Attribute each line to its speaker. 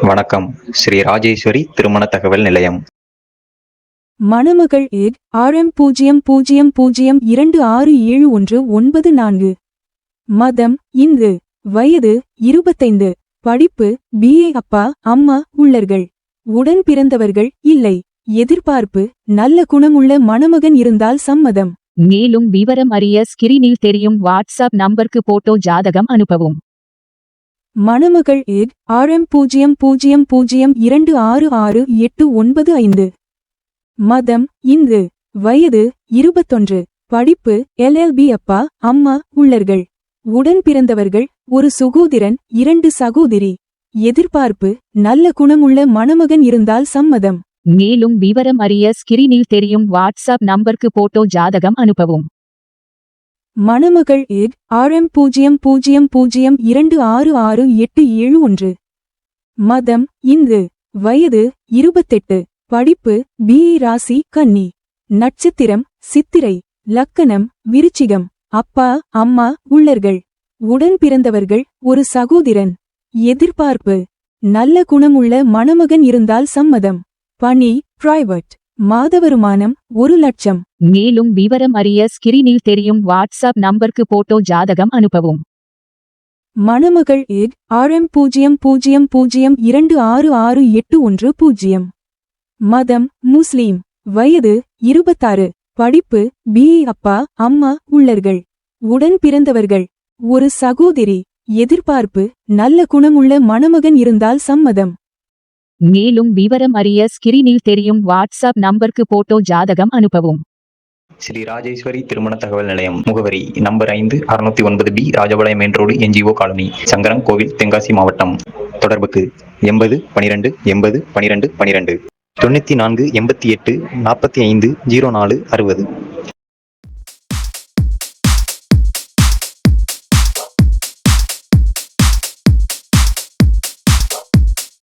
Speaker 1: வணக்கம். ஸ்ரீ ராஜேஸ்வரி திருமண தகவல் நிலையம்.
Speaker 2: மணமகள் ஏக் RM0002671994. மதம் இந்து. வயது 25. படிப்பு BA. அப்பா அம்மா உள்ளர்கள். உடன் பிறந்தவர்கள் இல்லை. எதிர்பார்ப்பு நல்ல குணமுள்ள மணமகன் இருந்தால் சம்மதம்.
Speaker 3: மேலும் விவரம் அறிய ஸ்கிரீனில் தெரியும் வாட்ஸ்அப் நம்பருக்கு போட்டோ ஜாதகம் அனுப்பவும்.
Speaker 2: மணமகள் ஏக் RM0002666895. மதம் இந்து. வயது 21. படிப்பு LLB. அப்பா அம்மா உள்ளர்கள். உடன் பிறந்தவர்கள் ஒரு சகோதரன் 2 சகோதரி. எதிர்பார்ப்பு நல்ல குணமுள்ள மணமகன் இருந்தால் சம்மதம்.
Speaker 3: மேலும் விவரம் அறிய ஸ்கிரீனில் தெரியும் வாட்ஸ்அப் நம்பருக்கு போட்டோ ஜாதகம் அனுப்பவும்.
Speaker 2: மணமகள் ஏக் RM0002666871. மதம் இந்து. வயது 28. படிப்பு BE. ராசி கன்னி. நட்சத்திரம் சித்திரை. லக்கணம் விருச்சிகம். அப்பா அம்மா உள்ளர்கள். உடன் பிறந்தவர்கள் ஒரு சகோதரன். எதிர்பார்ப்பு நல்ல குணமுள்ள மணமகன் இருந்தால் சம்மதம். பணி பிரைவேட். மாத வருமானம் 1,00,000.
Speaker 3: மேலும் விவரம் அறிய ஸ்கிரீனில் தெரியும் வாட்ஸ்அப் நம்பருக்கு போட்டோ ஜாதகம் அனுப்பவும்.
Speaker 2: மணமகள் ஏக் RM0002666810. மதம் முஸ்லீம். வயது 26. படிப்பு BE. அப்பா அம்மா உள்ளர்கள். உடன் பிறந்தவர்கள் ஒரு சகோதரி. எதிர்பார்ப்பு நல்ல குணமுள்ள மணமகன் இருந்தால் சம்மதம்.
Speaker 3: மேலும் விவரம் அறிய ஸ்கிரீனில் தெரியும் வாட்ஸ்அப் நம்பருக்கு போட்டோ ஜாதகம் அனுப்பவும்.
Speaker 1: ஸ்ரீ ராஜேஸ்வரி திருமண தகவல் நிலையம். முகவரி number 5 609B Rajapalayam main road NGO colony, Sankaran கோவில், தென்காசி மாவட்டம். தொடர்புக்கு 80 12 80 12 12 94 88 45 04 60.